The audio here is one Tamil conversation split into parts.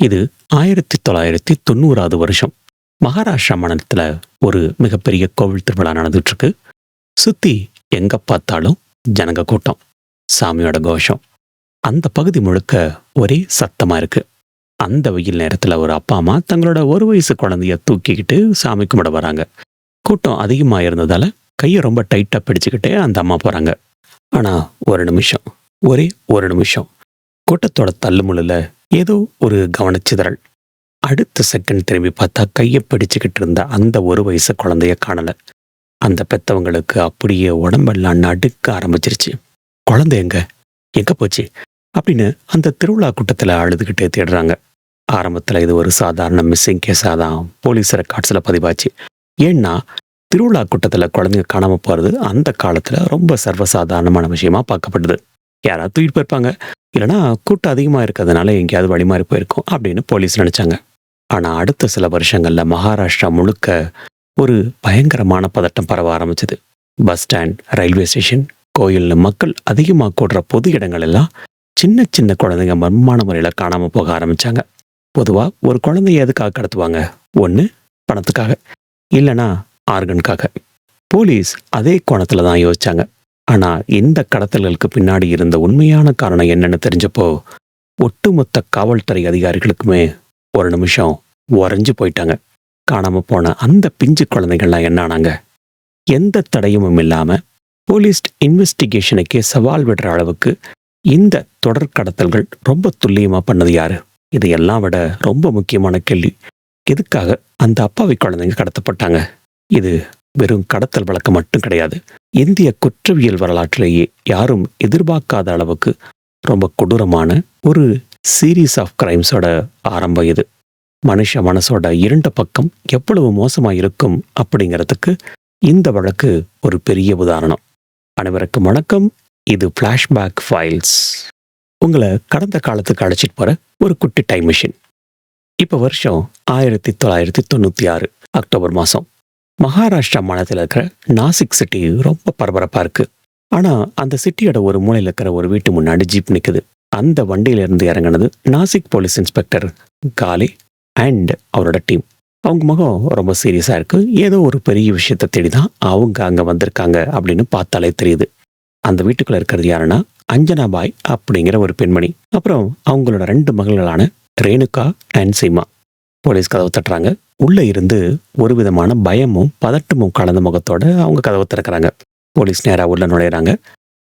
இது 1990 வருஷம். மகாராஷ்டிரா மாநிலத்துல ஒரு மிகப்பெரிய கோவில் திருவிழா நடந்துட்டு இருக்கு. சுத்தி எங்க பார்த்தாலும் ஜனங்க கூட்டம், சாமியோட கோஷம். அந்த பகுதி முழுக்க ஒரே சத்தமா இருக்கு. அந்த வெயில் நேரத்துல ஒரு அப்பா அம்மா தங்களோட ஒரு வயசு குழந்தைய தூக்கிக்கிட்டு சாமி கும்பிட வராங்க. கூட்டம் அதிகமா இருந்ததால கையை ரொம்ப டைட்டா பிடிச்சுக்கிட்டே அந்த அம்மா போறாங்க. ஆனா ஒரு நிமிஷம், ஒரே ஒரு நிமிஷம், கூட்டத்தோட தள்ளுமுள்ளுல ஏதோ ஒரு கவனச்சிதறல். அடுத்த செகண்ட் திரும்பி பார்த்தா கையை பிடிச்சுக்கிட்டு இருந்த அந்த ஒரு வயசு குழந்தைய காணல. அந்த பெத்தவங்களுக்கு அப்படியே உடம்பெல்லாம் நடுக்க ஆரம்பிச்சிருச்சு. குழந்தை எங்க எங்க போச்சு அப்படின்னு அந்த திருவிழா கூட்டத்துல அழுதுகிட்டே தேடுறாங்க. ஆரம்பத்துல இது ஒரு சாதாரண மிஸ்ஸிங் கேஸா தான் போலீஸ் ரெக்கார்ட்ஸ்ல பதிவாச்சு. ஏன்னா திருவிழா கூட்டத்துல குழந்தைங்க காணாம போறது அந்த காலத்துல ரொம்ப சர்வசாதாரணமான விஷயமா பார்க்கப்பட்டது. யாராவது தூக்கிட்டு போயிருப்பாங்க, இல்லைன்னா கூட்டம் அதிகமா இருக்கிறதுனால எங்கேயாவது வழிமாறி போயிருக்கும் அப்படின்னு போலீஸ் நினைச்சாங்க. ஆனா அடுத்த சில வருஷங்கள்ல மகாராஷ்டிரா முழுக்க ஒரு பயங்கரமான பதட்டம் பரவ ஆரம்பிச்சது. பஸ் ஸ்டாண்ட், ரயில்வே ஸ்டேஷன், கோயில்னு மக்கள் அதிகமாக கூடுற பொது இடங்கள் எல்லாம் சின்ன சின்ன குழந்தைங்க மர்மமான முறையில காணாம போக ஆரம்பிச்சாங்க. பொதுவா ஒரு குழந்தைய எதுக்காக கடத்துவாங்க? ஒண்ணு பணத்துக்காக, இல்லைன்னா ஆர்கனுக்காக. போலீஸ் அதே கோணத்துல தான் யோசிச்சாங்க. ஆனா இந்த கடத்தல்களுக்கு பின்னாடி இருந்த உண்மையான காரணம் என்னன்னு தெரிஞ்சப்போ ஒட்டுமொத்த காவல்துறை அதிகாரிகளுக்குமே ஒரு நிமிஷம் உறைஞ்சு போயிட்டாங்க. காணாம போன அந்த பிஞ்சு குழந்தைகள்லாம் என்ன ஆனாங்க? எந்த தடையும் இல்லாம போலீஸ் இன்வெஸ்டிகேஷனுக்கே சவால் விடுற அளவுக்கு இந்த தொடர் கடத்தல்கள் ரொம்ப துல்லியமா பண்ணது யாரு? இதையெல்லாம் விட ரொம்ப முக்கியமான கேள்வி, எதுக்காக அந்த அப்பாவி குழந்தைங்க கடத்தப்பட்டாங்க? இது வெறும் கடத்தல் வழக்கு மட்டும் கிடையாது. இந்திய குற்றவியல் வரலாற்றிலேயே யாரும் எதிர்பார்க்காத அளவுக்கு ரொம்ப கொடூரமான ஒரு சீரீஸ் ஆஃப் கிரைம்ஸோட ஆரம்பம் இது. மனுஷ மனசோட இருண்ட பக்கம் எவ்வளவு மோசமா இருக்கும் அப்படிங்கிறதுக்கு இந்த வழக்கு ஒரு பெரிய உதாரணம். அனைவருக்கும் வணக்கம். இது ஃபிளாஷ்பேக் ஃபைல்ஸ். உங்களை கடந்த காலத்துக்கு அழைச்சிட்டு போற ஒரு குட்டி டைம் மிஷின். இப்ப வருஷம் 1996 அக்டோபர் மாசம். மகாராஷ்டிரா மாநிலத்தில் இருக்கிற நாசிக் சிட்டி ரொம்ப பரபரப்பா இருக்கு. ஆனா அந்த சிட்டியோட ஒரு மூலையில் இருக்கிற ஒரு வீட்டு முன்னாடி ஜீப் நிக்குது. அந்த வண்டியில இருந்து இறங்கினது நாசிக் போலீஸ் இன்ஸ்பெக்டர் காலே அண்ட் அவரோட டீம். அவங்க முகம் ரொம்ப சீரியஸா இருக்கு. ஏதோ ஒரு பெரிய விஷயத்தை தேடிதான் அவங்க அங்க வந்திருக்காங்க அப்படின்னு பார்த்தாலே தெரியுது. அந்த வீட்டுக்குள்ள இருக்கிறது யாருன்னா அஞ்சனாபாய் அப்படிங்கிற ஒரு பெண்மணி, அப்புறம் அவங்களோட 2 மகள்களான ரேணுகா அண்ட் சீமா. போலீஸ் கதவு தட்டுறாங்க. உள்ள இருந்து ஒரு விதமான பயமும் பதட்டமும் கலந்த முகத்தோட அவங்க கதவை திறக்கிறாங்க. போலீஸ் நேரா உள்ள நுழையிறாங்க.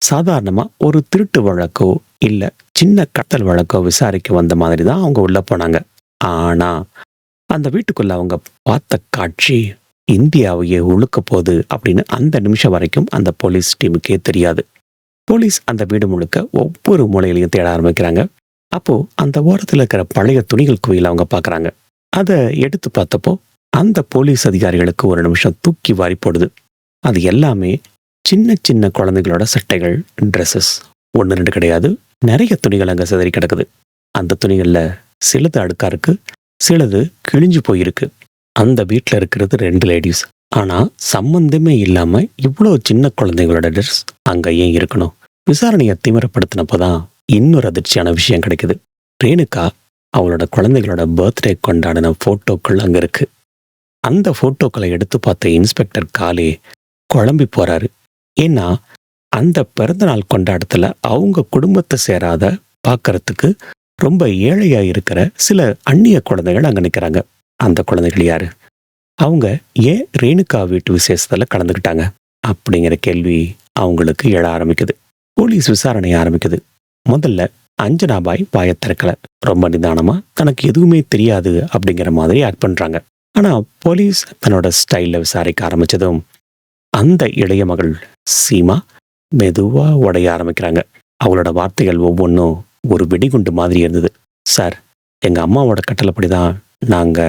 சாதாரணமா ஒரு திருட்டு வழக்கோ இல்ல சின்ன கடத்தல் வழக்கோ விசாரிக்க வந்த மாதிரி தான் அவங்க உள்ள போனாங்க. ஆனா அந்த வீட்டுக்குள்ள அவங்க பார்த்த காட்சி இந்தியாவையே உழுக்க போகுது அப்படின்னு அந்த நிமிஷம் வரைக்கும் அந்த போலீஸ் டீமுக்கே தெரியாது. போலீஸ் அந்த வீடு முழுக்க ஒவ்வொரு மூலையிலையும் தேட ஆரம்பிக்கிறாங்க. அப்போ அந்த ஓரத்தில் இருக்கிற பழைய துணிகள் குவியல அவங்க பார்க்குறாங்க. அதை எடுத்து பார்த்தப்போ அந்த போலீஸ் அதிகாரிகளுக்கு ஒரு நிமிஷம் தூக்கி வாரி போடுது. அது எல்லாமே சின்ன சின்ன குழந்தைகளோட சட்டைகள், ட்ரெஸ்ஸஸ். 1-2 கிடையாது, நிறைய துணிகள் அங்கே சிதறி கிடக்குது. அந்த துணிகள்ல சிலது அழுக்கா இருக்கு, சிலது கிழிஞ்சு போயிருக்கு. அந்த வீட்டில் இருக்கிறது 2 லேடிஸ். ஆனா சம்பந்தமே இல்லாம இவ்வளோ சின்ன குழந்தைங்களோட ட்ரெஸ் அங்க ஏன் இருக்கணும்? விசாரணையை தீவிரப்படுத்தினப்போதான் இன்னொரு அதிர்ச்சியான விஷயம் கிடைக்குது. ரேணுகா அவளோட குழந்தைகளோட பர்த்டே கொண்டாடின போட்டோக்கள் அங்க இருக்கு. அந்த போட்டோக்களை எடுத்து பார்த்த இன்ஸ்பெக்டர் காலே குழம்பி போறாரு. ஏன்னா அந்த பிறந்தநாள் கொண்டாட்டத்துல அவங்க குடும்பத்தை சேராத, பார்க்கறதுக்கு ரொம்ப ஏழையா இருக்கிற சில அந்நிய குழந்தைகள் அங்க நிற்கிறாங்க. அந்த குழந்தைகள் யாரு? அவங்க ஏன் ரேணுகா வீட்டு விசேஷத்துல கலந்துக்கிட்டாங்க அப்படிங்கிற கேள்வி அவங்களுக்கு எழ ஆரம்பிக்குது. போலீஸ் விசாரணை ஆரம்பிக்குது. முதல்ல அஞ்சனாபாய் வாயை திறக்கல. ரொம்ப நிதானமா தனக்கு எதுவுமே தெரியாது அப்படிங்கிற மாதிரி ஆக்ட் பண்றாங்க. ஆனா போலீஸ் தன்னோட ஸ்டைல்ல விசாரிக்க ஆரம்பிச்சதும் அந்த இளைய மகள் சீமா மெதுவா உடைய ஆரம்பிக்கிறாங்க. அவளோட வார்த்தைகள் ஒவ்வொன்றும் ஒரு வெடிகுண்டு மாதிரி இருந்தது. சார், எங்க அம்மாவோட கட்டளைப்படிதான் நாங்க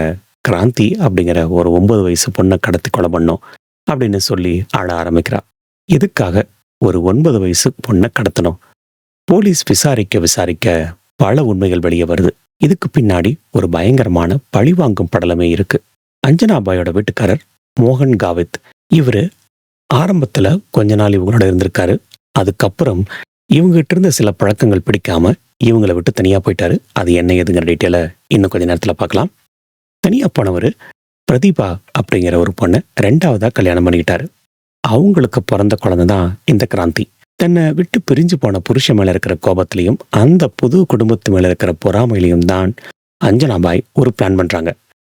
கிராந்தி அப்படிங்கிற ஒரு 9 வயசு பொண்ணை கடத்தி கொலை பண்ணோம் அப்படின்னு சொல்லி ஆட ஆரம்பிக்கிறா. எதுக்காக ஒரு 9 வயசு பொண்ணை கடத்தணும்? போலீஸ் விசாரிக்க பல உண்மைகள் வெளியே வருது. இதுக்கு பின்னாடி ஒரு பயங்கரமான பழிவாங்கும் படலமே இருக்கு. அஞ்சனாபாயோட வீட்டுக்காரர் மோகன் காவித், இவரு ஆரம்பத்துல கொஞ்ச நாள் இவங்களோட இருந்திருக்காரு. அதுக்கப்புறம் இவங்ககிட்ட இருந்த சில பழக்கங்கள் பிடிக்காம இவங்களை விட்டு தனியா போயிட்டாரு. அது என்ன ஏதுங்கிற டீட்டெயிலை இன்னும் கொஞ்ச நேரத்துல பார்க்கலாம். தனியா போனவர் பிரதீபா அப்படிங்கிற ஒரு பொண்ணை 2வதா கல்யாணம் பண்ணிக்கிட்டாரு. அவங்களுக்கு பிறந்த குழந்தை தான் இந்த கிராந்தி. தன்னை விட்டு பிரிஞ்சு போன புருஷன் மேல இருக்கிற கோபத்திலையும் அந்த புது குடும்பத்து மேல இருக்கிற பொறாமையிலையும் தான் அஞ்சனாபாய் ஒரு பிளான் பண்றாங்க.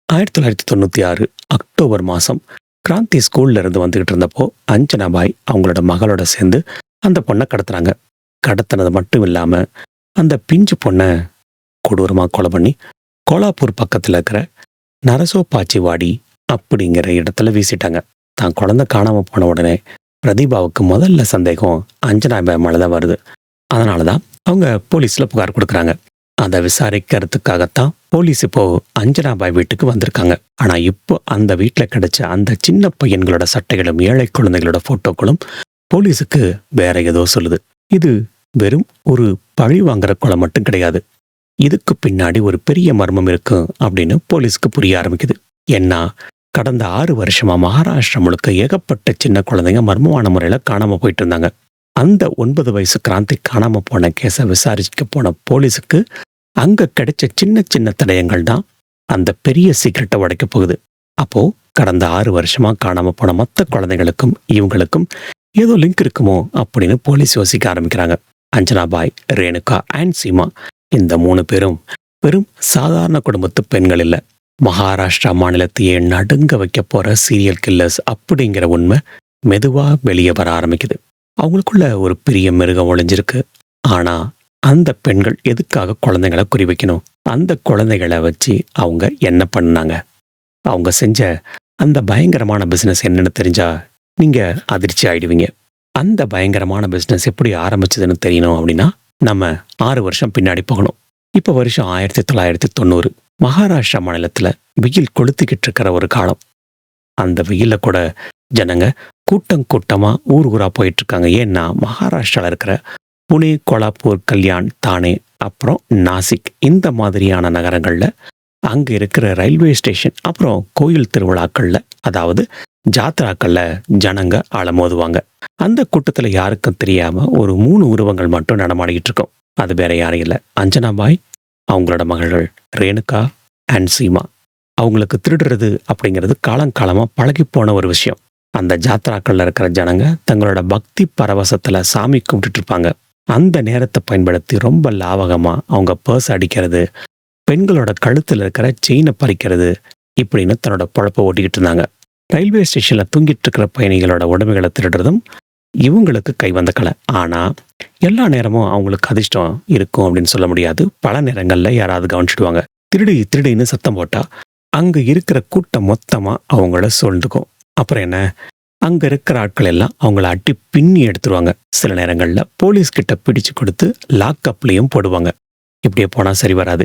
1996 அக்டோபர் மாசம் கிராந்தி ஸ்கூல்ல இருந்து வந்துகிட்டு இருந்தப்போ அஞ்சனாபாய் அவங்களோட மகளோட சேர்ந்து அந்த பொண்ணை கடத்துறாங்க. கடத்தினது மட்டும் இல்லாம அந்த பிஞ்சு பொண்ணை கொடூரமா கொலை பண்ணி கோலாப்பூர் பக்கத்துல இருக்கிற நரசோபாச்சிவாடி அப்படிங்கிற இடத்துல வீசிட்டாங்க. தான் குழந்தை காணாம போன உடனே பிரதீபாவுக்கு முதல்ல சந்தேகம் அஞ்சனாபாய் மேலதான் வருது. அதனாலதான் அவங்க போலீஸ்ல புகார் கொடுக்குறாங்க. அதை விசாரிக்கிறதுக்காகத்தான் போலீஸ் இப்போ அஞ்சனாபாய் வீட்டுக்கு வந்திருக்காங்க. ஆனா இப்போ அந்த வீட்டுல கிடைச்ச அந்த சின்ன பையன்களோட சட்டைகளும் ஏழை குழந்தைகளோட போட்டோக்களும் போலீஸுக்கு வேற ஏதோ சொல்லுது. இது வெறும் ஒரு பழி வாங்குற கொலை மட்டும் கிடையாது. இதுக்கு பின்னாடி ஒரு பெரிய மர்மம் இருக்கு அப்படின்னு போலீஸ்க்கு புரிய ஆரம்பிக்குது. ஏன்னா கடந்த 6 வருஷமா மகாராஷ்டிரா முழுக்க ஏகப்பட்ட சின்ன குழந்தைங்க மர்மமான முறையில காணாம போயிட்டு இருந்தாங்க. அந்த 9 வயசு கிராந்தி காணாம போன கேஸை விசாரிக்க போன போலீஸுக்கு அங்க கிடைச்ச சின்ன சின்ன தடயங்கள் தான் அந்த பெரிய சீக்கிரட்டை உடைக்க போகுது. அப்போ கடந்த 6 வருஷமா காணாம போன மொத்த குழந்தைகளுக்கும் இவங்களுக்கும் ஏதோ லிங்க் இருக்குமோ அப்படின்னு போலீஸ் யோசிக்க ஆரம்பிக்கிறாங்க. அஞ்சனாபாய், ரேணுகா அண்ட் சீமா இந்த 3 பேரும் வெறும் சாதாரண குடும்பத்து பெண்கள் இல்ல. மகாராஷ்டிரா மாநிலத்தையே நடுங்க வைக்க போற சீரியல் கில்லர்ஸ் அப்படிங்கிற உண்மை மெதுவா வெளியே வர ஆரம்பிக்குது. அவங்களுக்குள்ள ஒரு பெரிய மிருகம் ஒளிஞ்சிருக்கு. ஆனா அந்த பெண்கள் எதுக்காக குழந்தைகளை குறி வைக்கணும்? அந்த குழந்தைகளை வச்சு அவங்க என்ன பண்ணாங்க? அவங்க செஞ்ச அந்த பயங்கரமான பிசினஸ் என்னன்னு தெரிஞ்சா நீங்க அதிர்ச்சி ஆயிடுவீங்க. அந்த பயங்கரமான பிசினஸ் எப்படி ஆரம்பிச்சதுன்னு தெரியணும் அப்படின்னா நம்ம 6 வருஷம் பின்னாடி போகணும். இப்ப வருஷம் 1990. மகாராஷ்டிரா மாநிலத்துல வெயில் கொளுத்திக்கிட்டு இருக்கிற ஒரு காலம். அந்த வெயில கூட ஜனங்க கூட்டம் கூட்டமா ஊர் ஊரா போயிட்டு இருக்காங்க. ஏன்னா மகாராஷ்டிரால இருக்கிற புனே, கோலாப்பூர், கல்யாண், தானே, அப்புறம் நாசிக் இந்த மாதிரியான நகரங்கள்ல அங்க இருக்கிற ரயில்வே ஸ்டேஷன் அப்புறம் கோயில் திருவிழாக்கள்ல அதாவது ஜாத்ராக்கள்ல ஜனங்க அலமோதுவாங்க. அந்த கூட்டத்துல யாருக்கும் தெரியாம ஒரு 3 உருவங்கள் மட்டும் நடமாடிக்கிட்டு இருக்கோம். அது வேற யாரும் இல்லை, அஞ்சனாபாய், அவங்களோட மகள்கள் ரேணுகா அண்ட் சீமா. அவங்களுக்கு திருடுறது அப்படிங்கிறது காலங்காலமா பழகி போன ஒரு விஷயம். அந்த ஜாத்ராக்கள்ல இருக்கிற ஜனங்க தங்களோட பக்தி பரவசத்துல சாமி கும்பிட்டுட்டு இருப்பாங்க. அந்த நேரத்தை பயன்படுத்தி ரொம்ப லாவகமா அவங்க பர்ஸ் அடிக்கிறது, பெண்களோட கழுத்துல இருக்கிற செயினை பறிக்கிறது இப்படின்னு தன்னோட பொழப்ப ஓட்டிக்கிட்டு இருந்தாங்க. ரயில்வே ஸ்டேஷன்ல தூங்கிட்டு இருக்கிற பயணிகளோட உடமைகளை திருடுறதும் இவங்களுக்கு கைவந்த கலை. ஆனா எல்லா நேரமும் அவங்களுக்கு அதிர்ஷ்டம் இருக்கும் அப்படின்னு சொல்ல முடியாது. பல நேரங்கள்ல யாராவது கவனிச்சிடுவாங்க. திருடி திருடின்னு சத்தம் போட்டா அங்க இருக்கிற கூட்டம் மொத்தமா அவங்கள சூழ்ந்துக்கும். அப்புறம் என்ன, அங்க இருக்கிற ஆட்கள் எல்லாம் அவங்கள அட்டி பின்னி எடுத்துருவாங்க. சில நேரங்கள்ல போலீஸ் கிட்ட பிடிச்சு கொடுத்து லாக்அப்லயும் போடுவாங்க. இப்படியே போனா சரி வராது.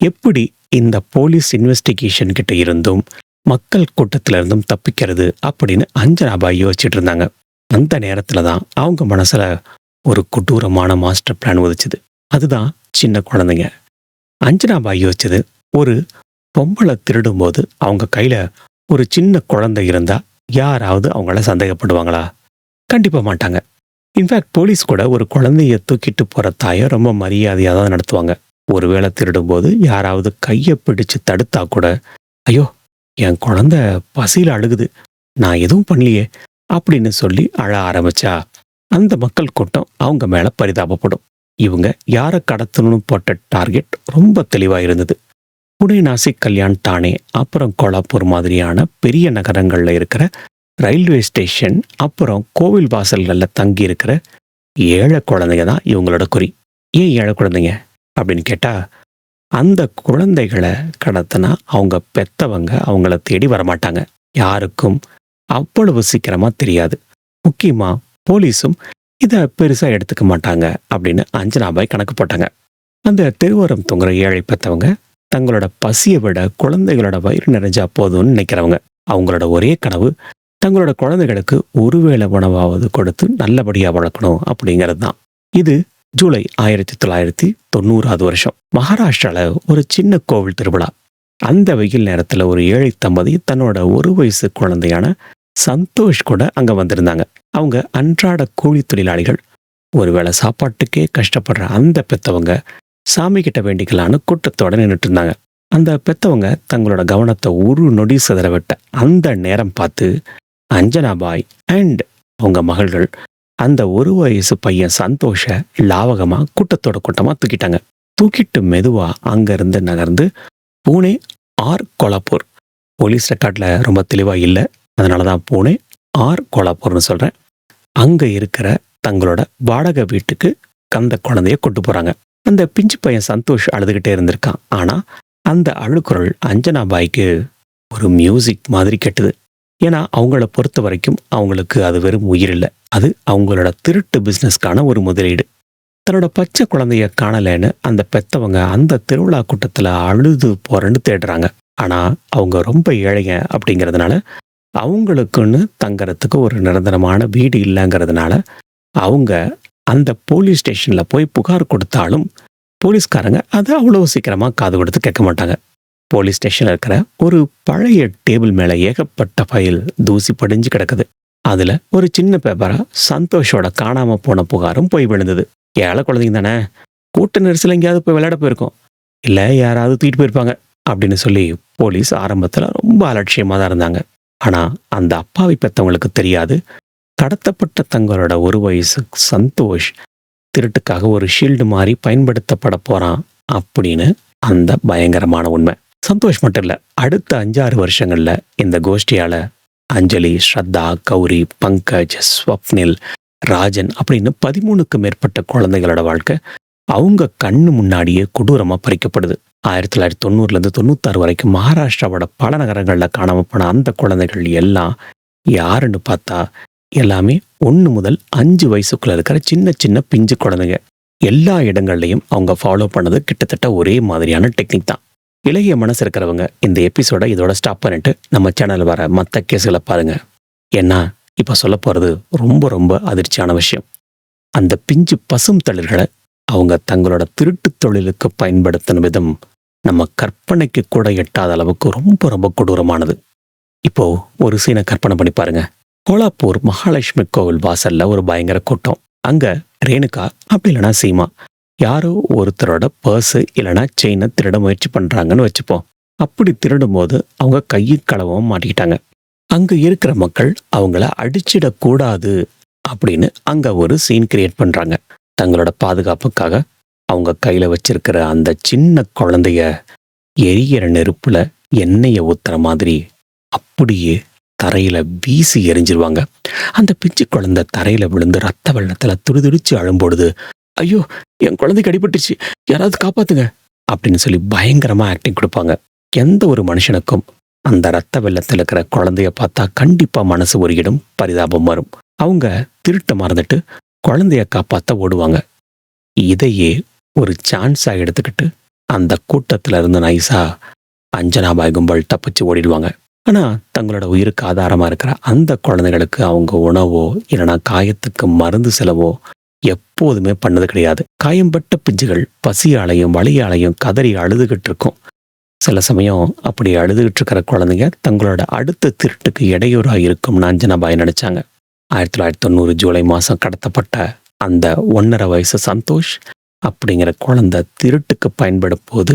எப்படி இந்த போலீஸ் இன்வெஸ்டிகேஷன் கிட்ட இருந்தும் மக்கள் கூட்டத்தில இருந்தும் தப்பிக்கிறது அப்படின்னு அஞ்சனாபாய் யோசிச்சுட்டு இருந்தாங்க. அந்த நேரத்துல தான் அவங்க மனசுல ஒரு கொடூரமான மாஸ்டர் பிளான் உதிச்சுது. அதுதான் சின்ன குழந்தைங்க. அஞ்சனாபாய் யோசிச்சது, ஒரு பொம்பளை திருடும் போது அவங்க கையில ஒரு சின்ன குழந்தை இருந்தா யாராவது அவங்கள சந்தேகப்படுவாங்களா? கண்டிப்பா மாட்டாங்க. இன்ஃபேக்ட் போலீஸ் கூட ஒரு குழந்தைய தூக்கிட்டு போற தாயை ரொம்ப மரியாதையா தான் நடத்துவாங்க. ஒருவேளை திருடும் போது யாராவது கையை பிடிச்சு தடுத்தா கூட, ஐயோ என் குழந்தை பசியில அழுகுது, நான் எதுவும் பண்ணலையே அப்படின்னு சொல்லி அழ ஆரம்பிச்சா அந்த மக்கள் கூட்டம் அவங்க மேல பரிதாபப்படும். இவங்க யாரை கடத்தணும்னு போட்ட டார்கெட் ரொம்ப தெளிவா இருந்தது. புனே, நாசிக், கல்யாண், தானே, அப்புறம் கோலாப்பூர் மாதிரியான பெரிய நகரங்கள்ல இருக்கிற ரயில்வே ஸ்டேஷன் அப்புறம் கோவில் வாசல்கள்ல தங்கி இருக்கிற ஏழை குழந்தைங்க தான் இவங்களோட குறி. ஏன் ஏழை குழந்தைங்க அப்படின்னு கேட்டா, அந்த குழந்தைகளை கடத்தினா அவங்க பெத்தவங்க அவங்கள தேடி வரமாட்டாங்க. யாருக்கும் அவ்வளவு சீக்கிரமா தெரியாது. முக்கியமா போலீஸும் இதை பெருசா எடுத்துக்க மாட்டாங்க அப்படின்னு அஞ்சனாபாய் கணக்கு போட்டாங்க. அந்த தெருவோரம் தூங்குற ஏழை பெத்தவங்க தங்களோட பசியை விட குழந்தைகளோட வயிறு நிறைஞ்சா போதும்னு நினைக்கிறவங்க. அவங்களோட ஒரே கனவு தங்களோட குழந்தைகளுக்கு ஒருவேளை உணவாவது கொடுத்து நல்லபடியா வளர்க்கணும் அப்படிங்கிறது தான். இது ஜூலை 1990 வருஷம். மகாராஷ்டிரால ஒரு சின்ன கோவில் திருவிழா. அந்த வெயில் நேரத்துல ஒரு ஏழை தம்பதி தன்னோட 1 வயசு குழந்தையான சந்தோஷ் கூட அங்க வந்திருந்தாங்க. அவங்க அன்றாட கூலி தொழிலாளிகள். ஒருவேளை சாப்பாட்டுக்கே கஷ்டப்படுற அந்த பெத்தவங்க சாமி கிட்ட வேண்டிக்கலான்னு கூட்டத்தோட நின்றுட்டு இருந்தாங்க. அந்த பெத்தவங்க தங்களோட கவனத்தை ஒரு நொடி சிதற விட்ட அந்த நேரம் பார்த்து அஞ்சனாபாய் அண்ட் அவங்க மகள்கள் அந்த ஒரு வயசு பையன் சந்தோஷ லாவகமா கூட்டத்தோட கூட்டமா தூக்கிட்டாங்க. தூக்கிட்டு மெதுவா அங்கிருந்து நகர்ந்து பூனே ஆர் கோலாப்பூர், போலீஸ் ரெக்கார்ட்ல ரொம்ப தெளிவா இல்லை, அதனாலதான் பூனே ஆர் கோலாப்பூர்னு சொல்றேன், அங்க இருக்கிற தங்களோட வாடகை வீட்டுக்கு அந்த குழந்தைய கூட்டு போறாங்க. அந்த பிஞ்சு பையன் சந்தோஷ் அழுதுகிட்டே இருந்திருக்கான். ஆனா அந்த அழுக்குரல் அஞ்சனாபாய்க்கு ஒரு மியூசிக் மாதிரி கேட்டுது. ஏன்னா அவங்கள பொறுத்த வரைக்கும் அவங்களுக்கு அது வெறும் உயிர் இல்லை, அது அவங்களோட திருட்டு பிசினஸ்க்கான ஒரு முதலீடு. தன்னோட பச்சை குழந்தைய காணலைன்னு அந்த பெத்தவங்க அந்த திருவிழா கூட்டத்துல அழுது போறேன்னு தேடுறாங்க. ஆனா அவங்க ரொம்ப ஏழைங்க அப்படிங்கிறதுனால, அவங்களுக்குன்னு தங்கறதுக்கு ஒரு நிரந்தரமான வீடு இல்லைங்கிறதுனால அவங்க அந்த போலீஸ் ஸ்டேஷன்ல போய் புகார் கொடுத்தாலும் போலீஸ்காரங்க அதை அவ்வளவு சீக்கிரமா காது கொடுத்து கேட்க மாட்டாங்க. போலீஸ் ஸ்டேஷன்ல இருக்கிற ஒரு பழைய டேபிள் மேல ஏகப்பட்ட ஃபைல் தூசி படிஞ்சு கிடக்குது. அதுல ஒரு சின்ன பேப்பரா சந்தோஷோட காணாம போன புகாரும் போய் விழுந்தது. ஏழை குழந்தைங்க தானே, கூட்ட நெரிசல் எங்கேயாவது போய் விளையாட போயிருக்கோம், இல்ல யாராவது தூக்கிட்டு போயிருப்பாங்க அப்படின்னு சொல்லி போலீஸ் ஆரம்பத்துல ரொம்ப அலட்சியமா தான் இருந்தாங்க. ஆனா அந்த அப்பாவி பெத்தவங்களுக்கு தெரியாது, கடத்தப்பட்ட தங்களோட ஒரு வயசு சந்தோஷ் திருட்டுக்காக ஒரு ஷீல்டு மாதிரி பயன்படுத்தப்பட போறான் அப்படின்னு அந்த பயங்கரமான உண்மை. சந்தோஷ் மட்டும் இல்ல, அடுத்த 5-6 வருஷங்கள்ல இந்த கோஷ்டியால அஞ்சலி, ஸ்ரத்தா, கௌரி, பங்கஜ், ஸ்வப்னில், ராஜன் அப்படின்னு 13க்கும் மேற்பட்ட குழந்தைகளோட வாழ்க்கை அவங்க கண்ணு முன்னாடியே கொடூரமா பறிக்கப்படுது. 1990 96 வரைக்கும் மகாராஷ்டிராவோட பல நகரங்கள்ல காணாம போன அந்த குழந்தைகள் எல்லாம் யாருன்னு பார்த்தா எல்லாமே 1 முதல் 5 வயசுக்குள்ள இருக்கிற சின்ன சின்ன பிஞ்சு குழந்தைங்க. எல்லா இடங்கள்லையும் அவங்க ஃபாலோ பண்ணது கிட்டத்தட்ட ஒரே மாதிரியான டெக்னிக் தான். இளைய மனசு இருக்கிறவங்க இந்த எபிசோட இதோட ஸ்டாப் பண்ணிட்டு நம்ம சேனல் வர மற்ற கேஸுகளை பாருங்க. ஏன்னா இப்ப சொல்ல போறது ரொம்ப ரொம்ப அதிர்ச்சியான விஷயம். அந்த பிஞ்சு பசும் தளிர்களை அவங்க தங்களோட திருட்டு தொழிலுக்கு பயன்படுத்தின விதம் நம்ம கற்பனைக்கு கூட எட்டாத அளவுக்கு ரொம்ப ரொம்ப கொடூரமானது. இப்போ ஒரு சீனை கற்பனை பண்ணி பாருங்க. கோலாப்பூர் மகாலட்சுமி கோவில் வாசல்ல ஒரு பயங்கர கூட்டம். அங்க ரேணுகா அப்படி இல்லைனா சீமா யாரோ ஒருத்தரோட பர்ஸ் இல்லைனா செயினை திருட முயற்சி பண்றாங்கன்னு வச்சுப்போம். அப்படி திருடும் போது அவங்க கையும் களவும் மாட்டிக்கிட்டாங்க. அங்க இருக்கிற மக்கள் அவங்கள அடிச்சிடக்கூடாது அப்படின்னு அங்க ஒரு சீன் கிரியேட் பண்றாங்க. தங்களோட பாதுகாப்புக்காக அவங்க கையில வச்சிருக்கிற அந்த சின்ன குழந்தைய எரியிற நெருப்புல எண்ணெயை ஊத்துற மாதிரி அப்படியே தரையில வீசி எரிஞ்சிருவாங்க. அந்த பிஞ்சு குழந்தை தரையில விழுந்து ரத்த வெள்ளத்துல துடிதுடிச்சு அழும்பொழுது, ஐயோ என் குழந்தைக்கு அடிபட்டுச்சு, யாராவது காப்பாத்துங்க அப்படின்னு சொல்லி பயங்கரமா ஆக்டிங் கொடுப்பாங்க. எந்த ஒரு மனுஷனுக்கும் அந்த ரத்த வெள்ளத்தில் இருக்கிற குழந்தைய பார்த்தா கண்டிப்பா மனசு ஒருகிடும், பரிதாபம் வரும். அவங்க திருட்ட மறந்துட்டு குழந்தைய காப்பாத்த ஓடுவாங்க. இதையே ஒரு சான்ஸா எடுத்துக்கிட்டு அந்த கூட்டத்துல இருந்து நைஸா அஞ்சனாபாய் கும்பல் தப்பிச்சு ஓடிடுவாங்க. ஆனா தங்களோட உயிருக்கு ஆதாரமா இருக்கிற அந்த குழந்தைகளுக்கு அவங்க உணவோ இல்லைனா காயத்துக்கு மருந்து செலவோ எப்போதுமே பண்ணது கிடையாது. காயம்பட்ட பிஞ்சுகள் பசியாலையும் வலியாலையும் கதறி அழுதுகிட்டு இருக்கும். சில சமயம் அப்படி அழுதுகிட்டு இருக்கிற குழந்தைங்க தங்களோட அடுத்த திருட்டுக்கு இடையூறா இருக்கும்னு அஞ்சனாபாய் நினைச்சாங்க. 1990 ஜூலை மாசம் கடத்தப்பட்ட அந்த 1.5 வயசு சந்தோஷ் அப்படிங்கிற குழந்தை திருட்டுக்கு பயன்படும் போது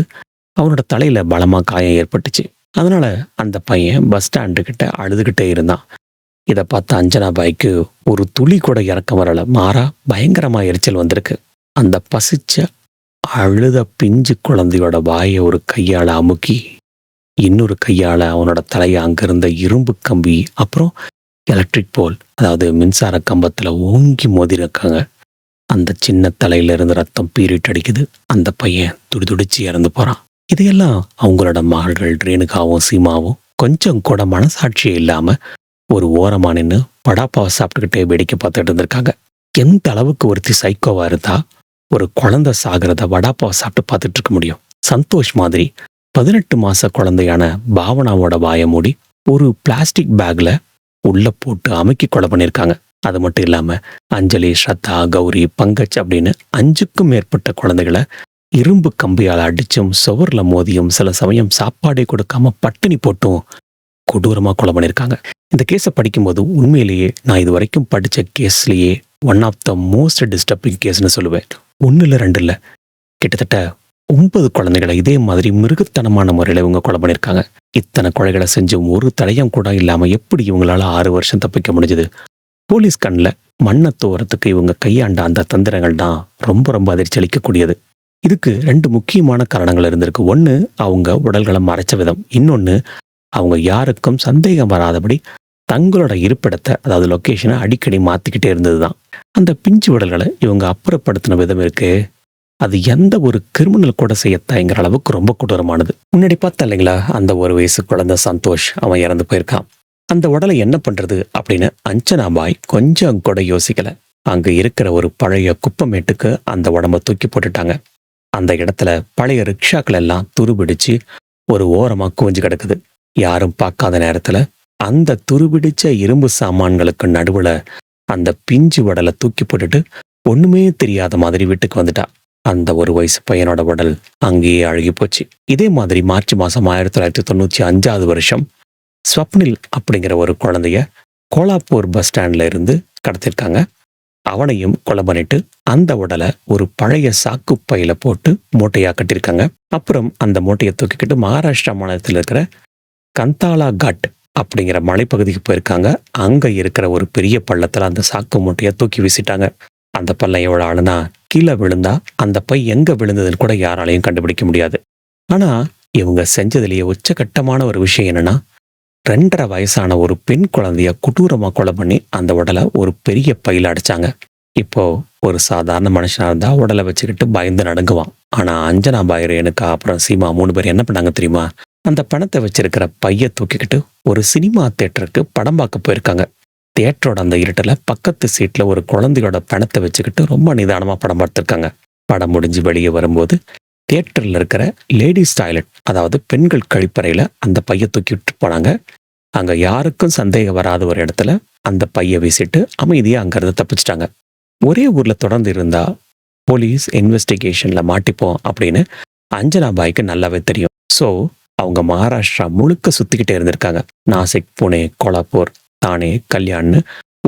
அவனோட தலையில பலமா காயம் ஏற்பட்டுச்சு. அதனால அந்த பையன் பஸ் ஸ்டாண்டு கிட்ட அழுதுகிட்டே இருந்தான். இதை பார்த்த அஞ்சனாபாய்க்கு ஒரு துளி கூட இறக்கம் வரல, மாறா பயங்கரமா எரிச்சல் வந்திருக்கு. அந்த பசிச்ச அழுத பிஞ்சு குழந்தையோட வாயை ஒரு கையால அமுக்கி இன்னொரு கையால அவனோட தலையை அங்கிருந்த இரும்பு கம்பி அப்புறம் எலக்ட்ரிக் போல், அதாவது மின்சார கம்பத்துல ஓங்கி மோதிருக்காங்க. அந்த சின்ன தலையில இருந்து ரத்தம் பீறிட்டு அடிக்குது. அந்த பையன் துடிதுடிச்சு இறந்து போறான். இதையெல்லாம் அவங்களோட மகள்கள் ரேணுகாவும் சீமாவும் கொஞ்சம் கூட மனசாட்சியே இல்லாம ஒரு ஓரமா நின்று படாப்பாவை சாப்பிட்டுக்கிட்டே வேடிக்கை பார்த்துட்டு இருந்திருக்காங்க. எந்த அளவுக்கு ஒருத்தி சைக்கோவா இருந்தா ஒரு குழந்தை சாகிறத வடாப்பாவை சாப்பிட்டு பார்த்துட்டு இருக்க முடியும்? சந்தோஷ் மாதிரி 18 மாச குழந்தையான பாவனாவோட வாயை மூடி ஒரு பிளாஸ்டிக் பேக்ல உள்ள போட்டு அமுக்கி கொலை பண்ணியிருக்காங்க. அது மட்டும் இல்லாம அஞ்சலி, ஸ்ரத்தா, கௌரி, பங்கஜ் அப்படின்னு 5க்கும் மேற்பட்ட குழந்தைகளை இரும்பு கம்பியால் அடிச்சும் சுவர்ல மோதியும் சில சமயம் சாப்பாடே கொடுக்காம பட்டினி போட்டும் கொடூரமா கொலை பண்ணியிருக்காங்க. இந்த கேஸை படிக்கும்போது உண்மையிலேயே நான் இது வரைக்கும் படிச்ச கேஸ்லயே one of the most disturbing கேஸ்னு சொல்லுவேன். ஒன்று இல்லை, ரெண்டு இல்லை, கிட்டத்தட்ட 9 குழந்தைகளை இதே மாதிரி மிருகத்தனமான முறையில் இவங்க கொலை பண்ணியிருக்காங்க. இத்தனை கொலைகளை செஞ்சும் ஒரு தடயம் கூட இல்லாமல் எப்படி இவங்களால 6 வருஷம் தப்பிக்க முடிஞ்சது? போலீஸ் கண்ணில் மண்ணை தோறத்துக்கு இவங்க கையாண்ட அந்த தந்திரங்கள் தான் ரொம்ப ரொம்ப அதிர்ச்சி அளிக்கக்கூடியது. இதுக்கு 2 முக்கியமான காரணங்கள் இருந்திருக்கு. ஒன்று, அவங்க உடல்களை மறைச்ச விதம். இன்னொன்று, அவங்க யாருக்கும் சந்தேகம் வராதபடி தங்களோட இருப்பிடத்தை, அதாவது லொக்கேஷனை அடிக்கடி மாற்றிக்கிட்டே இருந்தது தான். அந்த பிஞ்சு உடல்களை இவங்க அப்புறப்படுத்தின விதம் இருக்கு, அது எந்த ஒரு கிரிமினல் கூட செய்ய தயங்குற அளவுக்கு ரொம்ப கொடூரமானது. முன்னாடி பார்த்தா இல்லைங்களா, அந்த 1 வயசு குழந்தை சந்தோஷ், அவன் இறந்து போயிருக்கான். அந்த உடலை என்ன பண்றது அப்படின்னு அஞ்சனாபாய் கொஞ்சம் கூட யோசிக்கல. அங்க இருக்கிற ஒரு பழைய குப்பமேட்டுக்கு அந்த உடம்ப தூக்கி போட்டுட்டாங்க. அந்த இடத்துல பழைய ரிக்ஷாக்கள் எல்லாம் துருபிடிச்சு ஒரு ஓரமா குவிஞ்சு கிடக்குது. யாரும் பார்க்காத நேரத்துல அந்த துருபிடிச்ச இரும்பு சாமான்களுக்கு நடுவுல அந்த பிஞ்சு உடலை தூக்கி போட்டுட்டு ஒண்ணுமே தெரியாத மாதிரி வீட்டுக்கு வந்துட்டா. அந்த 1 வயசு பையனோட உடல் அங்கேயே அழுகி போச்சு. இதே மாதிரி மார்ச் மாசம் 1995 ஸ்வப்னில் அப்படிங்கிற ஒரு குழந்தைய கோலாப்பூர் பஸ் ஸ்டாண்ட்ல இருந்து கடத்திருக்காங்க. அவனையும் கொலை பண்ணிட்டு அந்த உடலை ஒரு பழைய சாக்கு பையில போட்டு மூட்டையா கட்டியிருக்காங்க. அப்புறம் அந்த மூட்டையை தூக்கிக்கிட்டு மகாராஷ்டிரா மாநிலத்தில் இருக்கிற கந்தாலா காட் அப்படிங்கிற மலைப்பகுதிக்கு போயிருக்காங்க. அங்க இருக்கிற ஒரு பெரிய பள்ளத்துல அந்த சாக்கு மூட்டையை தூக்கி வீசிட்டாங்க. அந்த பள்ளம் எவ்வளவு ஆளுனா, கீழே விழுந்தா அந்த பை எங்க விழுந்ததுன்னு கூட யாராலையும் கண்டுபிடிக்க முடியாது. ஆனா இவங்க செஞ்சதுலேயே உச்சகட்டமான ஒரு விஷயம் என்னன்னா, 2.5 வயசான ஒரு பெண் குழந்தைய கொடூரமா கொலை பண்ணி அந்த உடலை ஒரு பெரிய பையில அடைச்சாங்க. இப்போ ஒரு சாதாரண மனுஷனா இருந்தா உடலை வச்சுக்கிட்டு பயந்து நடுங்குவான். ஆனா அஞ்சனாபாய், ரேணுகா, அப்புறம் சீமா 3 பேர் என்ன பண்ணாங்க தெரியுமா? அந்த பணத்தை வச்சிருக்கிற பைய தூக்கிக்கிட்டு ஒரு சினிமா தியேட்டருக்கு படம் பார்க்க போயிருக்காங்க. தியேட்டரோட அந்த இருட்டுல பக்கத்து சீட்ல ஒரு குழந்தையோட பணத்தை வச்சுக்கிட்டு ரொம்ப நிதானமா படம் பார்த்துருக்காங்க. படம் முடிஞ்சு வெளியே வரும்போது தியேட்டர்ல இருக்கிற லேடிஸ் டாய்லெட், அதாவது பெண்கள் கழிப்பறையில அந்த பைய தூக்கி விட்டு போனாங்க. அங்க யாருக்கும் சந்தேகம் வராத ஒரு இடத்துல அந்த பைய வீசிட்டு அமைதியா அங்கிருந்து தப்பிச்சிட்டாங்க. ஒரே ஊர்ல தொடர்ந்து இருந்தா போலீஸ் இன்வெஸ்டிகேஷன்ல மாட்டிப்போம் அப்படின்னு அஞ்சனாபாய்க்கு நல்லாவே தெரியும். ஸோ அவங்க மகாராஷ்டிரா முழுக்க சுத்திக்கிட்டே இருந்திருக்காங்க. நாசிக், புனே, கோலாப்பூர், தானே, கல்யாண்னு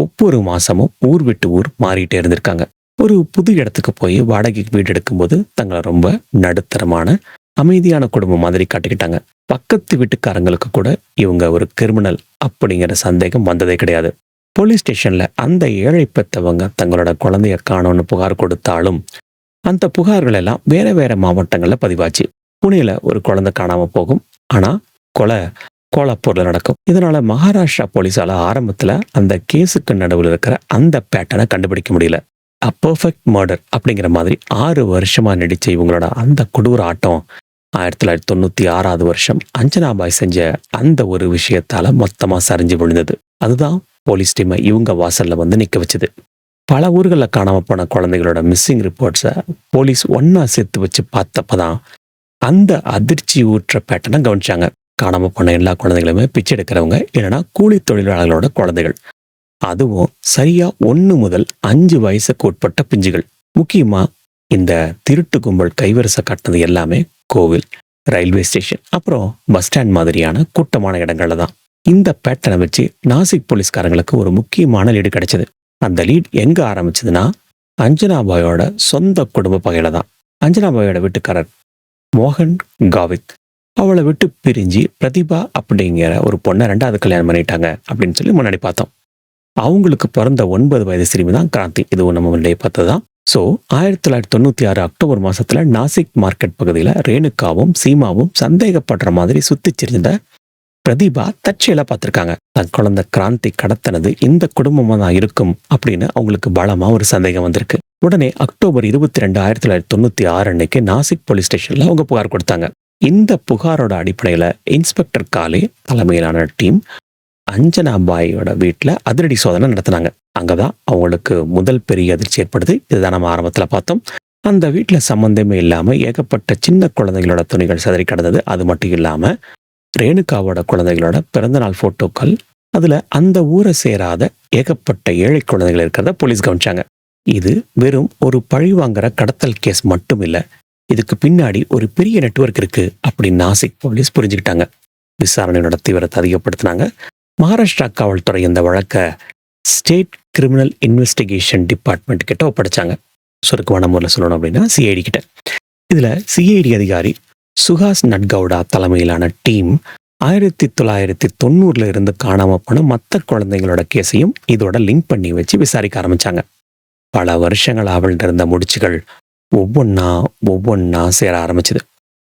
ஒவ்வொரு மாசமும் ஊர் விட்டு ஊர் மாறிட்டே இருந்திருக்காங்க. ஒரு புது இடத்துக்கு போய் வாடகைக்கு வீடு எடுக்கும்போது தங்களை ரொம்ப நடுத்தரமான அமைதியான குடும்பம் மாதிரி காட்டிக்கிட்டாங்க. பக்கத்து வீட்டுக்காரங்களுக்கு கூட இவங்க ஒரு கிரிமினல் அப்படிங்கிற சந்தேகம் வந்ததே கிடையாது. போலீஸ் ஸ்டேஷன்ல அந்த ஏழை பெற்றவங்க தங்களோட குழந்தைய காணோன்னு புகார் கொடுத்தாலும் அந்த புகார்கள் எல்லாம் வேற வேற மாவட்டங்கள்ல பதிவாச்சு. புனேல ஒரு குழந்தை காணாம போகும், ஆனா கொலை கோலாப்பூர்ல நடக்கும். இதனால மகாராஷ்டிரா போலீஸால ஆரம்பத்துல அந்த கேஸுக்கு நடுவில் இருக்கிற அந்த பேட்டர்னை கண்டுபிடிக்க முடியல. அ பெர்ஃபெக்ட் மர்டர் அப்படிங்கிற மாதிரி 6 வருஷமா நடிச்ச இவங்களோட அந்த கொடூர ஆட்டம் 1996 அஞ்சனாபாய் செஞ்ச அந்த ஒரு விஷயத்தால மொத்தமா சரிஞ்சு விழுந்தது. அதுதான் போலீஸ் டீமை இவங்க வாசல்ல வந்து நிக்க வச்சது. பல ஊர்களில் காணாம போன குழந்தைகளோட மிஸ்ஸிங் ரிப்போர்ட்ஸை போலீஸ் ஒன்னா சேர்த்து வச்சு பார்த்தப்பதான் அந்த அதிர்ச்சி ஊற்ற பேட்டர்னை கவனிச்சாங்க. காணாம போன எல்லா குழந்தைகளுமே பிச்சை எடுக்கிறவங்க, இல்லைன்னா கூலி தொழிலாளர்களோட குழந்தைகள். அதுவும் சரியா 1 முதல் 5 வயசுக்கு உட்பட்ட பிஞ்சுகள். முக்கியமா இந்த திருட்டு கும்பல் கைவரிசை காட்டினது எல்லாமே கோவில், ரயில்வே ஸ்டேஷன், அப்புறம் பஸ் ஸ்டாண்ட் மாதிரியான கூட்டமான இடங்கள்ல தான். இந்த பேட்டர்னை வச்சு நாசிக் போலீஸ்காரங்களுக்கு ஒரு முக்கியமான லீடு கிடைச்சது. அந்த லீட் எங்க ஆரம்பிச்சதுன்னா, அஞ்சனாபாயோட சொந்த குடும்ப பகையில தான். அஞ்சனாபாயோட வீட்டுக்காரர் மோகன் காவித் அவளை விட்டு பிரிஞ்சு பிரதிபா அப்படிங்கிற ஒரு பொண்ணை 2வது கல்யாணம் பண்ணிட்டாங்க அப்படின்னு சொல்லி முன்னாடி பார்த்தோம். அவங்களுக்கு பிறந்த 9 வயது சிறுமி தான் கிராந்தி. இதுவும் நம்ம முன்னாடியே பார்த்ததுதான். ஸோ 1996 அக்டோபர் மாசத்துல நாசிக் மார்க்கெட் பகுதியில் ரேணுகாவும் சீமாவும் சந்தேகப்படுற மாதிரி சுத்தி சிரிந்த பிரதிபா தற்செயலா பார்த்திருக்காங்க. தன் குழந்தை கிராந்தி கடத்தினது இந்த குடும்பமா தான் இருக்கும் அப்படின்னு அவங்களுக்கு பலமா ஒரு சந்தேகம் வந்திருக்கு. உடனே அக்டோபர் 22, 1996 அன்னைக்கு நாசிக் போலீஸ் ஸ்டேஷன்ல அவங்க புகார் கொடுத்தாங்க. இந்த புகாரோட அடிப்படையில இன்ஸ்பெக்டர் காலே தலைமையிலான டீம் அஞ்சனாபாயோட வீட்டுல அதிரடி சோதனை நடத்தினாங்க. அங்கதான் அவங்களுக்கு முதல் பெரிய அதிர்ச்சி ஏற்படுது. இதுதான் நம்ம ஆரம்பத்துல பார்த்தோம். அந்த வீட்டுல சம்பந்தமே இல்லாம ஏகப்பட்ட சின்ன குழந்தைகளோட துணிகள் சிதறி கிடந்தது. அது மட்டும் இல்லாம ரேணுகாவோட குழந்தைகளோட பிறந்தநாள் போட்டோக்கள், அதுல அந்த ஊரை சேராத ஏகப்பட்ட ஏழை குழந்தைகள் இருக்கிறத போலீஸ் கவனிச்சாங்க. இது வெறும் ஒரு பழிவாங்கிற கடத்தல் கேஸ் மட்டும் இல்ல, இதுக்கு பின்னாடி ஒரு பெரிய நெட்வொர்க் இருக்கு அப்படின்னு நாசிக் போலீஸ் புரிஞ்சுக்கிட்டாங்க. விசாரணையோட தீவிரத்தை அதிகப்படுத்தினாங்க. மகாராஷ்டிரா காவல்துறை இந்த வழக்கை ஸ்டேட் கிரிமினல் இன்வெஸ்டிகேஷன் டிபார்ட்மெண்ட் கிட்ட ஒப்படைச்சாங்க. சுருக்கமான முறையில் சொல்லணும் அப்படின்னா சிஐடி கிட்ட. இதுல சிஐடி அதிகாரி சுஹாஸ் நட்கவுடா தலைமையிலான டீம் 1990 இருந்து காணாம போன மற்ற குழந்தைங்களோட கேஸையும் இதோட லிங்க் பண்ணி வச்சு விசாரிக்க ஆரம்பிச்சாங்க. பல வருஷங்கள் அவள்கிட்ட இருந்த முடிச்சுகள் ஒவ்வொன்னா சேர ஆரம்பிச்சது.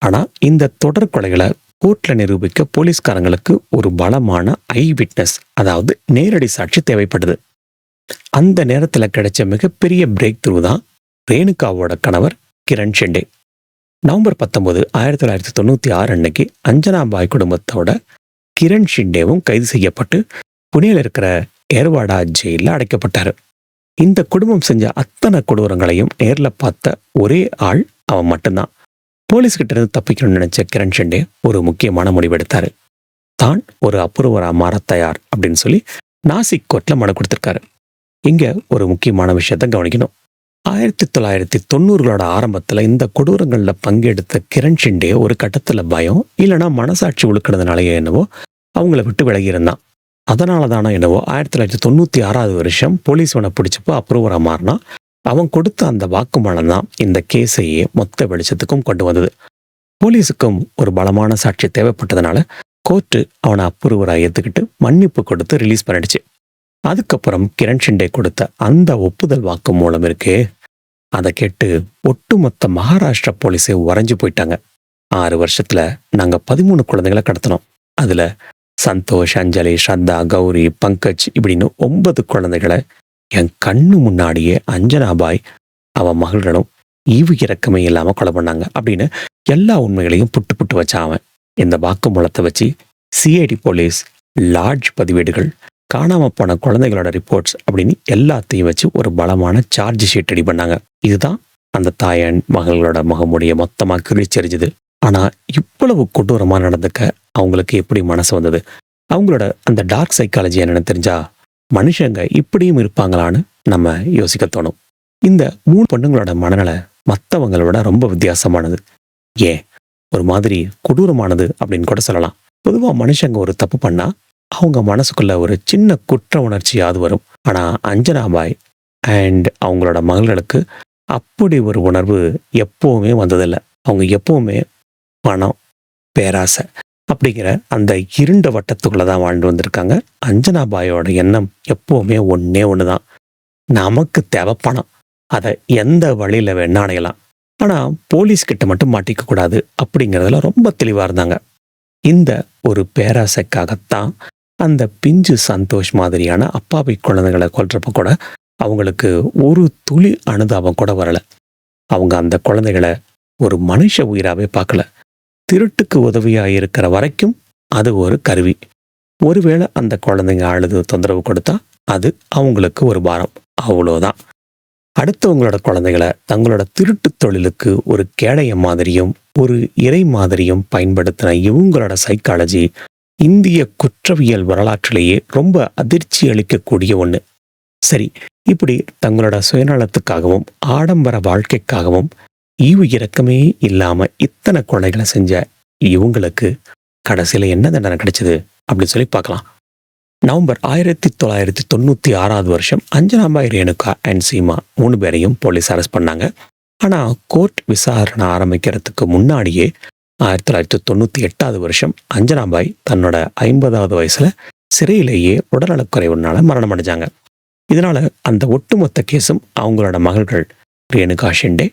ஆனா இந்த தொடர் கொலைகளை கோர்ட்ல நிரூபிக்க போலீஸ்காரங்களுக்கு ஒரு பலமான ஐ விட்னஸ், அதாவது நேரடி சாட்சி தேவைப்படுது. அந்த நேரத்துல கிடைச்ச மிகப்பெரிய பிரேக் த்ரூ தான் ரேணுகாவோட கணவர் கிரண் ஷெண்டே. நவம்பர் 19, 1996 அன்னைக்கு அஞ்சனாபாய் குடும்பத்தோட கிரண் ஷிண்டேவும் கைது செய்யப்பட்டு புனேல இருக்கிற ஏர்வாடா ஜெயிலில் அடைக்கப்பட்டாரு. இந்த குடும்பம் செஞ்ச அத்தனை கொடூரங்களையும் நேர்ல பார்த்த ஒரே ஆள் அவன் மட்டும்தான். போலீஸ்கிட்ட இருந்து தப்பிக்கணும்னு நினைச்ச கிரண் ஷெண்டே ஒரு முக்கியமான முடிவெடுத்தாரு. தான் ஒரு அப்புறவரா மாற தயார் அப்படின்னு சொல்லி நாசிக் கோர்ட்ல மனு கொடுத்திருக்காரு. இங்க ஒரு முக்கியமான விஷயத்த கவனிக்கணும். 1990 ஆரம்பத்துல இந்த கொடூரங்கள்ல பங்கெடுத்த கிரண் ஷிண்டே ஒரு கட்டத்துல பயம் இல்லைன்னா மனசாட்சி உழுக்கிறதுனாலயே என்னவோ அவங்கள விட்டு விலகி இருந்தான். அதனாலதானோ என்னவோ 1996 போலீஸ் அவனை பிடிச்சப்போ அப்ரூவரா மாறினா. அவன் கொடுத்த அந்த வாக்குமூலம் தான் இந்த கேஸையே மொத்த வெளிச்சத்துக்கும் கொண்டு வந்தது. போலீஸுக்கும் ஒரு பலமான சாட்சி தேவைப்பட்டதுனால கோர்ட்டு அவனை அப்ரூவரா ஏத்துக்கிட்டு மன்னிப்பு கொடுத்து ரிலீஸ் பண்ணிடுச்சு. அதுக்கப்புறம் கிரண் ஷிண்டே கொடுத்த அந்த ஒப்புதல் வாக்குமூலம் இருக்கே, அதை கேட்டு ஒட்டுமொத்த மகாராஷ்டிரா போலீஸே உறைஞ்சு போயிட்டாங்க. 6 வருஷத்துல நாங்க 13 குழந்தைகளை கடத்தினோம். அதுல சந்தோஷ், அஞ்சலி, ஸ்ரத்தா, கௌரி, பங்கஜ் இப்படின்னு 9 குழந்தைகளை என் கண்ணு முன்னாடியே அஞ்சனாபாய் அவன் மகள்களும் ஈவு இறக்கமே இல்லாம கொலை பண்ணாங்க அப்படின்னு எல்லா உண்மைகளையும் புட்டு வச்சான் அவன். இந்த வாக்குமூலத்தை வச்சு சிஐடி போலீஸ் லாட்ஜ் பதிவேடுகள், காணாம போன குழந்தைகளோட ரிப்போர்ட்ஸ் அப்படின்னு எல்லாத்தையும் வச்சு ஒரு பலமான சார்ஜ் ஷீட் ரெடி பண்ணாங்க. இதுதான் அந்த தாயன் மகளோட முகமுடிய மொத்தமா கிழிச்செறிஞ்சுது. ஆனா இவ்வளவு கொடூரமா நடந்துக்க அவங்களுக்கு எப்படி மனசு வந்தது? அவங்களோட அந்த டார்க் சைக்காலஜி என்னன்னு தெரிஞ்சா மனுஷங்க இப்படியும் இருப்பாங்களான்னு நம்ம யோசிக்க தோணும். இந்த 3 பொண்ணுங்களோட மனநிலை மற்றவங்களோட ரொம்ப வித்தியாசமானது, ஏன் ஒரு மாதிரி கொடூரமானது அப்படின்னு கூட சொல்லலாம். பொதுவா மனுஷங்க ஒரு தப்பு பண்ணா அவங்க மனசுக்குள்ள ஒரு சின்ன குற்ற உணர்ச்சியாவது வரும். ஆனா அஞ்சனாபாய் அண்ட் அவங்களோட மகள்களுக்கு அப்படி ஒரு உணர்வு எப்பவுமே வந்ததில்லை. அவங்க எப்பவுமே பணம், பேராசை அப்படிங்கிற அந்த இருண்ட வட்டத்துக்குள்ளதான் வாழ்ந்து வந்திருக்காங்க. அஞ்சனாபாயோட எண்ணம் எப்பவுமே ஒண்ணுதான், நமக்கு தேவை பணம், அதை எந்த வழியில வேணா அடையலாம், ஆனா போலீஸ் கிட்ட மட்டும் மாட்டிக்க கூடாது அப்படிங்கிறதுல ரொம்ப தெளிவா இருந்தாங்க. இந்த ஒரு பேராசைக்காகத்தான் அந்த பிஞ்சு சந்தோஷ் மாதிரியான அப்பாவி குழந்தைகளை கொல்றப்ப கூட அவங்களுக்கு ஒரு துளி அனுதாபம் கூட வரல. அவங்க அந்த குழந்தைகளை ஒரு மனுஷ உயிராவே பார்க்கல. திருட்டுக்கு உதவியா இருக்கிற வரைக்கும் அது ஒரு கருவி. ஒருவேளை அந்த குழந்தைங்க அழுது தொந்தரவு கொடுத்தா அது அவங்களுக்கு ஒரு பாரம், அவ்வளோதான். அடுத்தவங்களோட குழந்தைகளை தங்களோட திருட்டு தொழிலுக்கு ஒரு கேடய மாதிரியும் ஒரு இறை மாதிரியும் பயன்படுத்தின இவங்களோட சைக்காலஜி இந்திய குற்றவியல் வரலாற்றிலேயே ரொம்ப அதிர்ச்சி அளிக்கக்கூடிய ஒண்ணு. சரி, இப்படி தங்களோட சுயநலத்துக்காகவும் ஆடம்பர வாழ்க்கைக்காகவும் ஈவு இரக்கமே இல்லாம இத்தனை கொலைகளை செஞ்ச இவங்களுக்கு கடைசியில என்ன தண்டனை கிடைச்சது அப்படின்னு சொல்லி பார்க்கலாம். நவம்பர் 1996 அஞ்சனாபாய், ரேணுகா அண்ட் சீமா 3 பேரையும் போலீஸ் அரெஸ்ட் பண்ணாங்க. ஆனா கோர்ட் விசாரணை ஆரம்பிக்கிறதுக்கு முன்னாடியே 1998 அஞ்சனாபாய் தன்னோட 50வது வயசுல சிறையிலேயே உடல்நலக்குறைவுனால மரணம் அடைஞ்சாங்க. இதனால அந்த ஒட்டுமொத்த கேஸும் அவங்களோட மகள்கள் ரேணுகா ஷிண்டே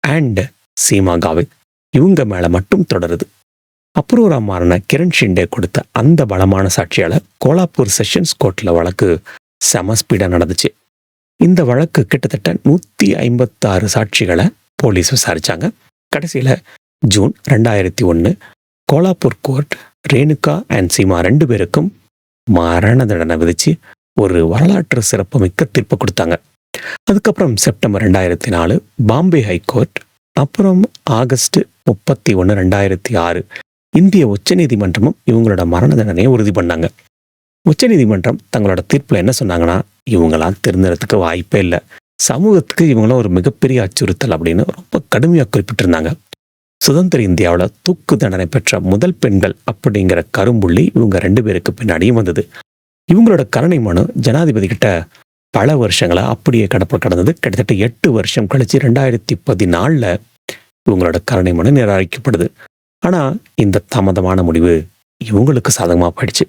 அண்ட் சீமா காவித் இவங்க மேல மட்டும் தொடருது. அப்ரூவரா மாறின கிரண் ஷிண்டே கொடுத்த அந்த பலமான சாட்சியால கோலாப்பூர் செஷன்ஸ் கோர்ட்ல வழக்கு செம ஸ்பீடா நடந்துச்சு. இந்த வழக்கு கிட்டத்தட்ட 156 சாட்சிகளை போலீஸ் விசாரிச்சாங்க. கடைசியில June 2001 Kolhapur court Renuka and Seema 2 பேருக்கும் மரண தண்டனை விதிச்சு ஒரு வரலாற்று சிறப்புமிக்க தீர்ப்பு கொடுத்தாங்க. அதுக்கப்புறம் செப்டம்பர் 2004 பாம்பே ஹைகோர்ட், அப்புறம் ஆகஸ்ட் 31, 2006 இந்திய உச்சநீதிமன்றமும் இவங்களோட மரண தண்டனையை உறுதி பண்ணாங்க. உச்சநீதிமன்றம் தங்களோட தீர்ப்புல என்ன சொன்னாங்கன்னா, இவங்களாம் திருந்துறதுக்கு வாய்ப்பே இல்லை, சமூகத்துக்கு இவங்களும் ஒரு மிகப்பெரிய அச்சுறுத்தல் அப்படின்னு ரொம்ப கடுமையா குறிப்பிட்டிருந்தாங்க. சுதந்திர இந்தியாவில் தூக்கு தண்டனை பெற்ற முதல் பெண்கள் அப்படிங்கிற கரும்புள்ளி இவங்க 2 பேருக்கு பின்னாடியும் வந்தது. இவங்களோட கருணை மனு ஜனாதிபதி கிட்ட பல வருஷங்களா அப்படியே கடந்தது. கிட்டத்தட்ட 8 வருஷம் கழிச்சு 2014 இவங்களோட கருணை மனு நிராகரிக்கப்படுது. ஆனா இந்த தாமதமான முடிவு இவங்களுக்கு சாதகமா போயிடுச்சு.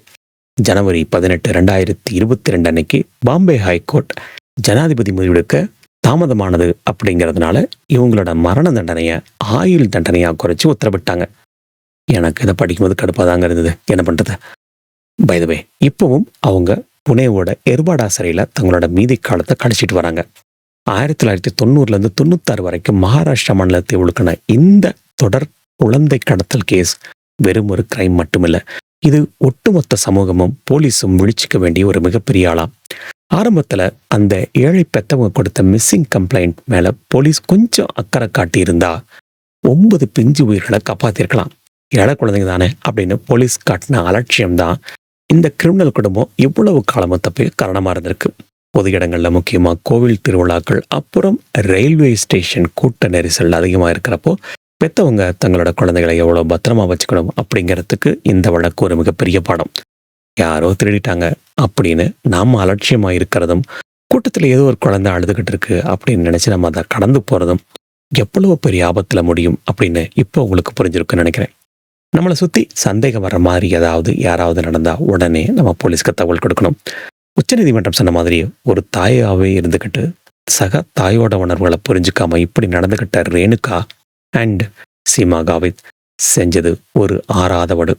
ஜனவரி 18, 2022 அன்னைக்கு பாம்பே ஹைகோர்ட் ஜனாதிபதி முடிவெடுக்க தாமதமானது அப்படிங்கிறதுனால இவங்களோட மரண தண்டனையை ஆயுள் தண்டனையா குறைச்சு உத்தரவிட்டாங்க. எனக்கு இதை படிக்கும்போது கடுப்பாக தாங்க இருந்தது. என்ன பண்றது? பை த வே, இப்பவும் அவங்க புனேவோட எர்வாடா சிறையில் தங்களோட மீதி காலத்தை கழிச்சிட்டு வராங்க. 1990 96 வரைக்கும் மகாராஷ்டிரா மாநிலத்தை ஒழுக்கின இந்த தொடர் குழந்தை கடத்தல் கேஸ் வெறும் ஒரு கிரைம் மட்டுமில்ல, இது ஒட்டுமொத்த சமூகமும் போலீஸும் விழிச்சிக்க வேண்டிய ஒரு மிகப்பெரிய ஆளாம். ஆரம்பத்துல அந்த ஏழை பெத்தவங்க கொடுத்த மிஸ்ஸிங் கம்ப்ளைண்ட் மேல போலீஸ் கொஞ்சம் அக்கறை காட்டி இருந்தா 9 பிஞ்சு உயிர்களை காப்பாத்திருக்கலாம். ஏழை குழந்தைங்க தானே அப்படின்னு போலீஸ் காட்டின அலட்சியம் தான் இந்த கிரிமினல் குடும்பம் இவ்வளவு காலமும் தப்பி காரணமா இருந்திருக்கு. பொது இடங்கள்ல, முக்கியமா கோவில் திருவிழாக்கள், அப்புறம் ரயில்வே ஸ்டேஷன் கூட்ட நெரிசல் அதிகமா இருக்கிறப்போ பெத்தவங்க தங்களோட குழந்தைகளை எவ்வளவு பத்திரமா வச்சுக்கணும் அப்படிங்கிறதுக்கு இந்த வழக்கு ஒரு மிகப்பெரிய பாடம். யாரோ திருடிட்டாங்க அப்படின்னு நாம அலட்சியமா இருக்கிறதும், கூட்டத்துல ஏதோ ஒரு குழந்தை அழுதுகிட்டு இருக்கு அப்படின்னு நினைச்சு நம்ம அதை கடந்து போறதும் எவ்வளவு பெரிய ஆபத்துல முடியும் அப்படின்னு இப்போ உங்களுக்கு புரிஞ்சிருக்குன்னு நினைக்கிறேன். நம்மளை சுத்தி சந்தேகம் வர்ற மாதிரி யாராவது நடந்தா உடனே நம்ம போலீஸ்க்கு தகவல் கொடுக்கணும். உச்சநீதிமன்றம் சொன்ன மாதிரி ஒரு தாயாவே இருந்துகிட்டு சக தாயோட உணர்வுகளை புரிஞ்சுக்காம இப்படி நடந்துகிட்ட ரேணுகா அண்ட் சீமா காவித் செஞ்சது ஒரு ஆறாதவடு.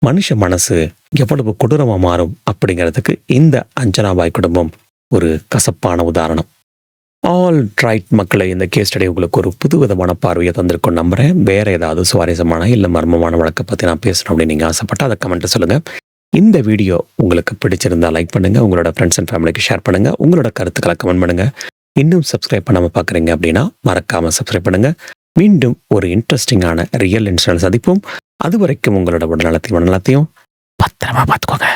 மனுஷ மனசு எவ்வளவு கொடூரமா மாறும் அப்படிங்கிறதுக்கு இந்த அஞ்சனாபாய் குடும்பம் ஒரு கசப்பான உதாரணம். ஆல் ரைட் மக்களை, இந்த கேஸ் ஸ்டடி உங்களுக்கு ஒரு புதுவிதமான பார்வையை தந்திருக்கும் நம்புறேன். வேற ஏதாவது சுவாரஸ்யமான இல்லை மர்மமான வழக்கை பற்றி நான் பேசணும் அப்படின்னு நீங்கள் ஆசைப்பட்டு அதை கமெண்ட்டை சொல்லுங்கள். இந்த வீடியோ உங்களுக்கு பிடிச்சிருந்தா லைக் பண்ணுங்கள், உங்களோட ஃப்ரெண்ட்ஸ் அண்ட் ஃபேமிலிக்கு ஷேர் பண்ணுங்கள், உங்களோட கருத்துக்களை கமெண்ட் பண்ணுங்கள். இன்னும் சப்ஸ்கிரைப் பண்ணாமல் பார்க்குறீங்க அப்படின்னா மறக்காமல் சப்ஸ்கிரைப் பண்ணுங்கள். மீண்டும் ஒரு இன்ட்ரெஸ்டிங்கான ரியல் இன்சிடென்ட் சந்திப்போம். அது வரைக்கும் உங்களோட உடல்நலத்தையும் பத்திரமா பார்த்துக்கோங்க.